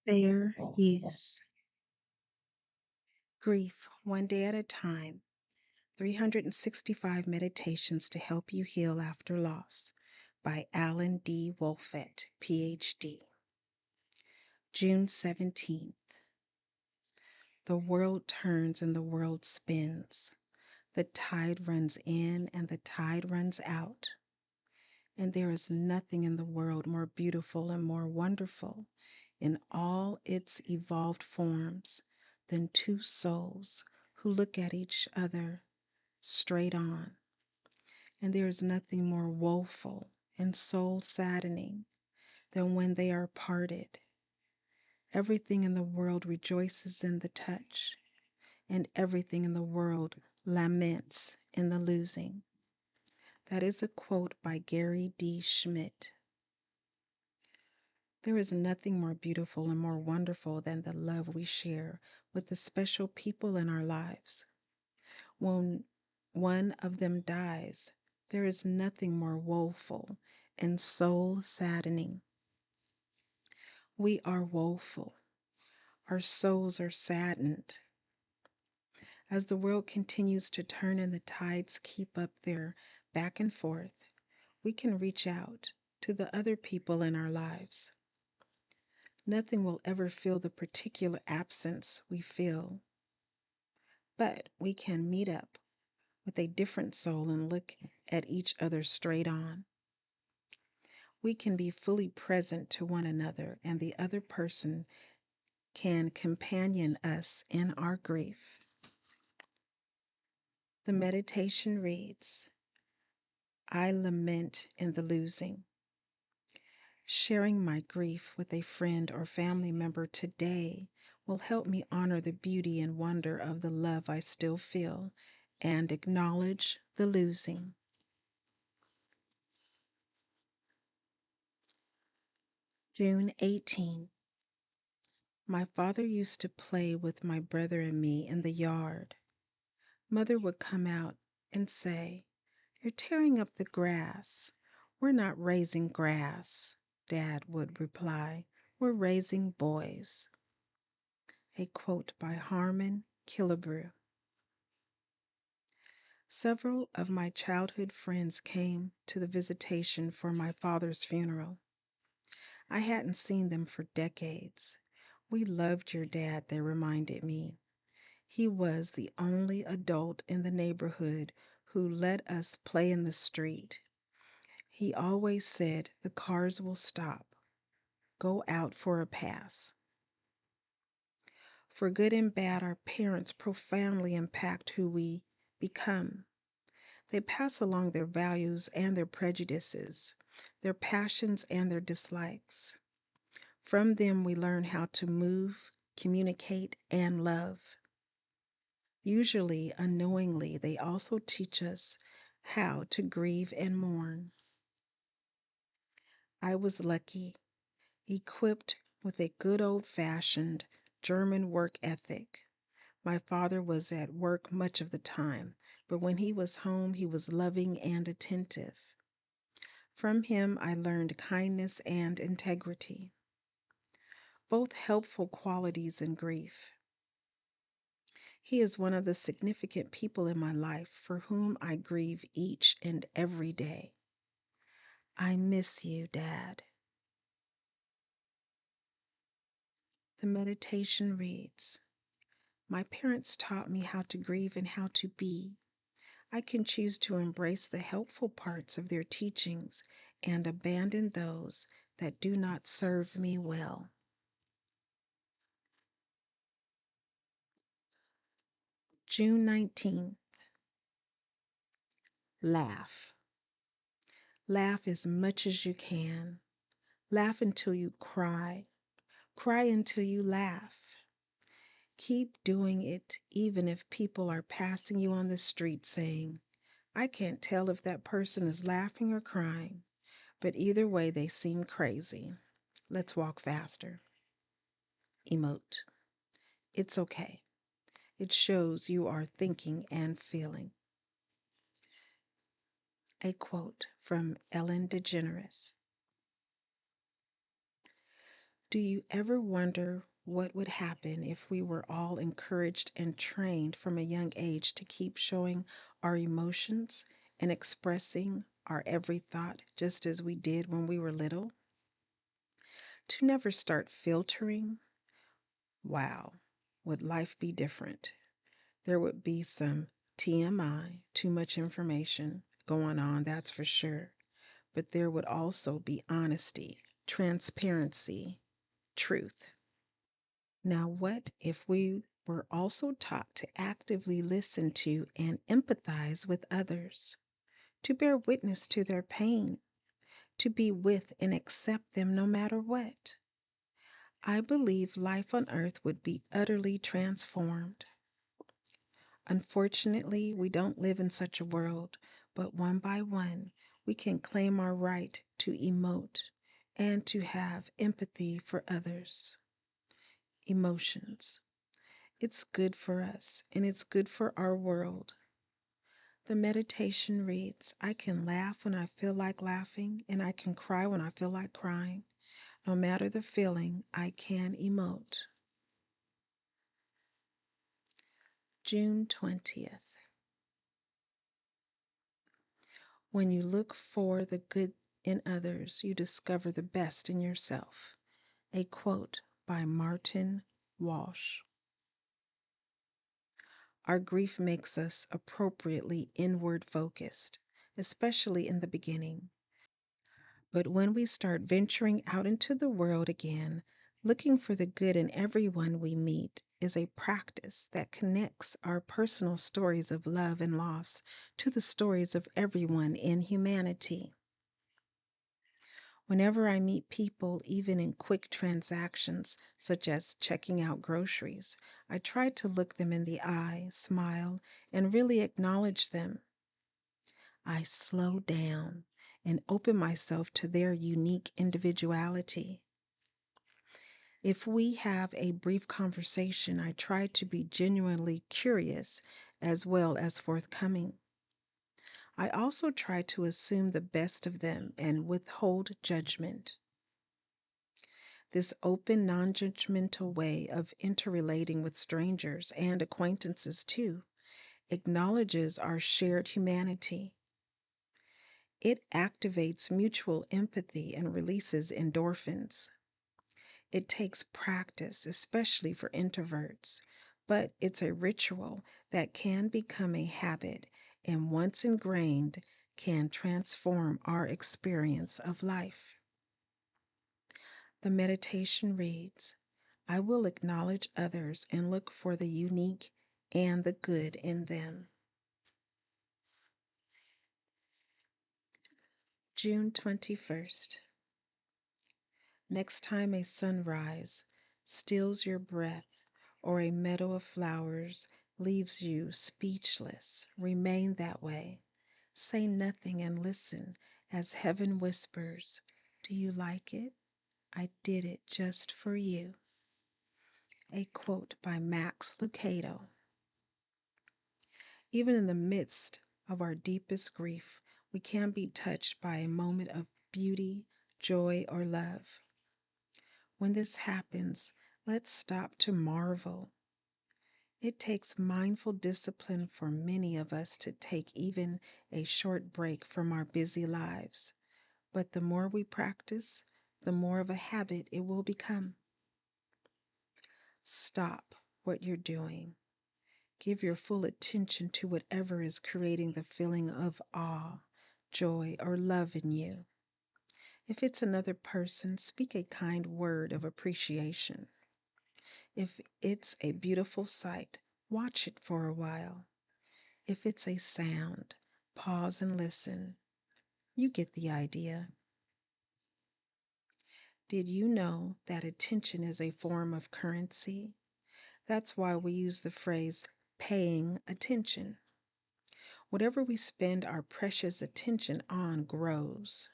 Fair use. Grief, one day at a time. 365 Meditations to Help You Heal After Loss by Alan D. Wolfett, PhD. June 17th. The world turns and the world spins. The tide runs in and the tide runs out. And there is nothing in the world more beautiful and more wonderful in all its evolved forms than two souls who look at each other straight on. And there is nothing more woeful and soul saddening than when they are parted. Everything in the world rejoices in the touch, and everything in the world laments in the losing. That is a quote by Gary D. Schmidt. There is nothing more beautiful and more wonderful than the love we share with the special people in our lives. When one of them dies, there is nothing more woeful and soul saddening. We are woeful. Our souls are saddened. As the world continues to turn and the tides keep up their back and forth, we can reach out to the other people in our lives. Nothing will ever fill the particular absence we feel, but we can meet up with a different soul and look at each other straight on. We can be fully present to one another, and the other person can companion us in our grief. The meditation reads, I lament in the losing. Sharing my grief with a friend or family member today will help me honor the beauty and wonder of the love I still feel and acknowledge the losing. June 18. My father used to play with my brother and me in the yard. Mother would come out and say, You're tearing up the grass. We're not raising grass, Dad would reply. We're raising boys. A quote by Harmon Killebrew. Several of my childhood friends came to the visitation for my father's funeral. I hadn't seen them for decades. We loved your dad, they reminded me. He was the only adult in the neighborhood who let us play in the street. He always said, the cars will stop. Go out for a pass. For good and bad, our parents profoundly impact who we become. They pass along their values and their prejudices, their passions and their dislikes. From them, we learn how to move, communicate, and love. Usually, unknowingly, they also teach us how to grieve and mourn. I was lucky, equipped with a good old-fashioned German work ethic. My father was at work much of the time, but when he was home, he was loving and attentive. From him, I learned kindness and integrity, both helpful qualities in grief. He is one of the significant people in my life for whom I grieve each and every day. I miss you, Dad. The meditation reads, My parents taught me how to grieve and how to be. I can choose to embrace the helpful parts of their teachings and abandon those that do not serve me well. June 19th. Laugh. Laugh as much as you can. Laugh until you cry. Cry until you laugh. Keep doing it even if people are passing you on the street saying, I can't tell if that person is laughing or crying, but either way they seem crazy. Let's walk faster. Emote. It's okay. It shows you are thinking and feeling. A quote from Ellen DeGeneres. Do you ever wonder what would happen if we were all encouraged and trained from a young age to keep showing our emotions and expressing our every thought just as we did when we were little? To never start filtering? Wow, would life be different? There would be some TMI, too much information going on, that's for sure. But there would also be honesty, transparency, truth. Now, what if we were also taught to actively listen to and empathize with others, to bear witness to their pain, to be with and accept them no matter what? I believe life on earth would be utterly transformed. Unfortunately, we don't live in such a world, but one by one, we can claim our right to emote and to have empathy for others. Emotions. It's good for us and it's good for our world. The meditation reads, I can laugh when I feel like laughing, and I can cry when I feel like crying. No matter the feeling, I can emote. June 20th. When you look for the good in others, you discover the best in yourself. A quote by Martin Walsh. Our grief makes us appropriately inward focused, especially in the beginning. But when we start venturing out into the world again, looking for the good in everyone we meet is a practice that connects our personal stories of love and loss to the stories of everyone in humanity. Whenever I meet people, even in quick transactions such as checking out groceries, I try to look them in the eye, smile, and really acknowledge them. I slow down and open myself to their unique individuality. If we have a brief conversation, I try to be genuinely curious as well as forthcoming. I also try to assume the best of them and withhold judgment. This open, non judgmental way of interrelating with strangers and acquaintances, too, acknowledges our shared humanity. It activates mutual empathy and releases endorphins. It takes practice, especially for introverts, but it's a ritual that can become a habit and, once ingrained, can transform our experience of life. The meditation reads, I will acknowledge others and look for the unique and the good in them. June 21st. Next time a sunrise steals your breath or a meadow of flowers leaves you speechless, remain that way. Say nothing and listen as heaven whispers, do you like it? I did it just for you. A quote by Max Lucado. Even in the midst of our deepest grief, we can be touched by a moment of beauty, joy, or love. When this happens, let's stop to marvel. It takes mindful discipline for many of us to take even a short break from our busy lives. But the more we practice, the more of a habit it will become. Stop what you're doing. Give your full attention to whatever is creating the feeling of awe, joy, or love in you. If it's another person, speak a kind word of appreciation. If it's a beautiful sight, watch it for a while. If it's a sound, pause and listen. You get the idea. Did you know that attention is a form of currency? That's why we use the phrase paying attention. Whatever we spend our precious attention on grows.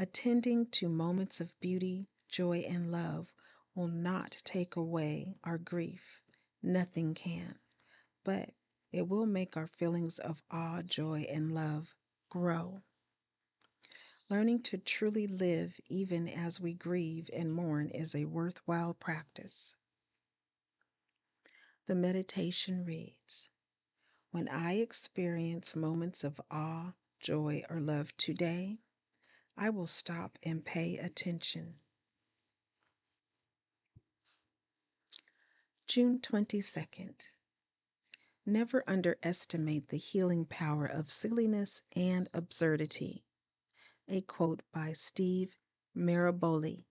Attending to moments of beauty, joy, and love will not take away our grief. Nothing can. But it will make our feelings of awe, joy, and love grow. Learning to truly live even as we grieve and mourn is a worthwhile practice. The meditation reads: When I experience moments of awe, joy, or love today, I will stop and pay attention. June 22nd. Never underestimate the healing power of silliness and absurdity. A quote by Steve Maraboli.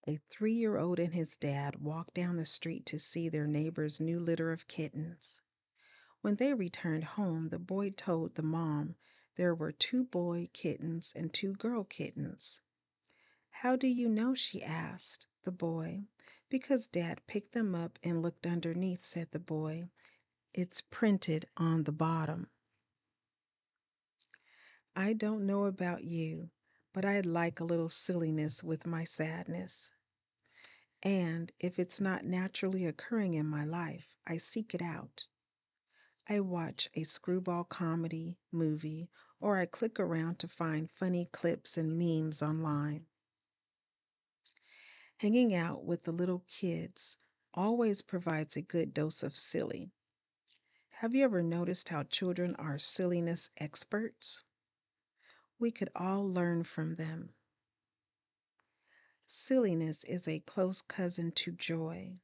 A 3-year-old and his dad walked down the street to see their neighbor's new litter of kittens. When they returned home, the boy told the mom there were 2 boy kittens and 2 girl kittens. How do you know? She asked the boy. Because Dad picked them up and looked underneath, said the boy. It's printed on the bottom. I don't know about you, but I like a little silliness with my sadness. And if it's not naturally occurring in my life, I seek it out. I watch a screwball comedy movie, or I click around to find funny clips and memes online. Hanging out with the little kids always provides a good dose of silly. Have you ever noticed how children are silliness experts? We could all learn from them. Silliness is a close cousin to joy.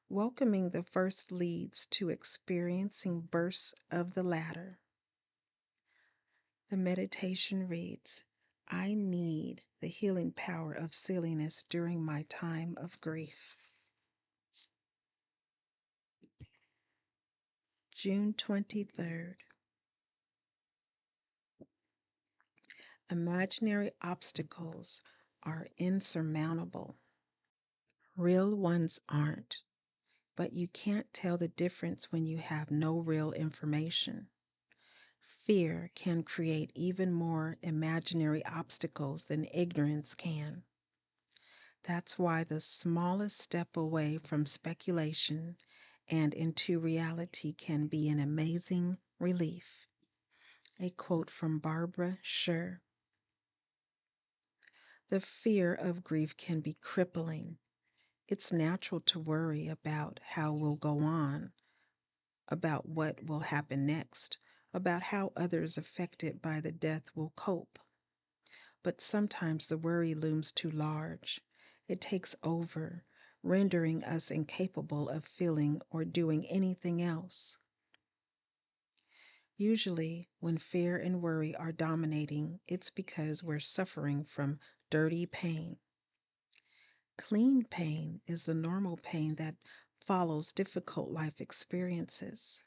Welcoming the first leads to experiencing bursts of the latter. The meditation reads, I need the healing power of silliness during my time of grief. June 23rd. Imaginary obstacles are insurmountable. Real ones aren't, but you can't tell the difference when you have no real information. Fear can create even more imaginary obstacles than ignorance can. That's why the smallest step away from speculation and into reality can be an amazing relief. A quote from Barbara Sher. The fear of grief can be crippling. It's natural to worry about how we'll go on, about what will happen next, about how others affected by the death will cope. But sometimes the worry looms too large. It takes over, rendering us incapable of feeling or doing anything else. Usually, when fear and worry are dominating, it's because we're suffering from dirty pain. Clean pain is the normal pain that follows difficult life experiences.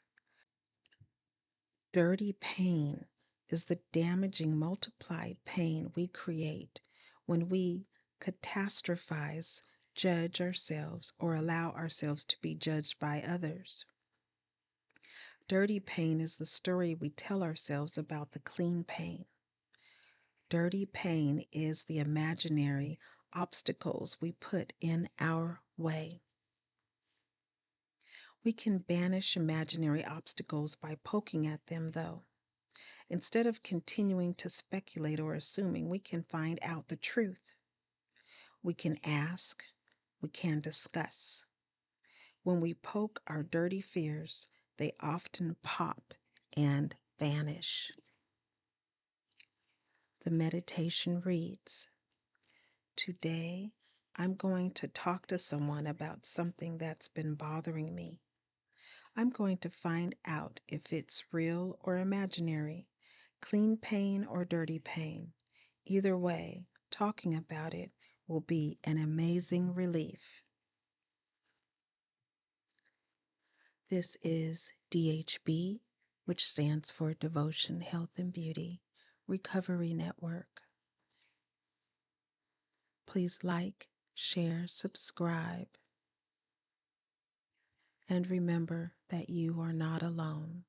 Dirty pain is the damaging, multiplied pain we create when we catastrophize, judge ourselves, or allow ourselves to be judged by others. Dirty pain is the story we tell ourselves about the clean pain. Dirty pain is the imaginary obstacles we put in our way. We can banish imaginary obstacles by poking at them, though. Instead of continuing to speculate or assuming, we can find out the truth. We can ask, we can discuss. When we poke our dirty fears, they often pop and vanish. The meditation reads, Today, I'm going to talk to someone about something that's been bothering me. I'm going to find out if it's real or imaginary, clean pain or dirty pain. Either way, talking about it will be an amazing relief. This is DHB, which stands for Devotion, Health, and Beauty Recovery Network. Please like, share, subscribe, and remember that you are not alone.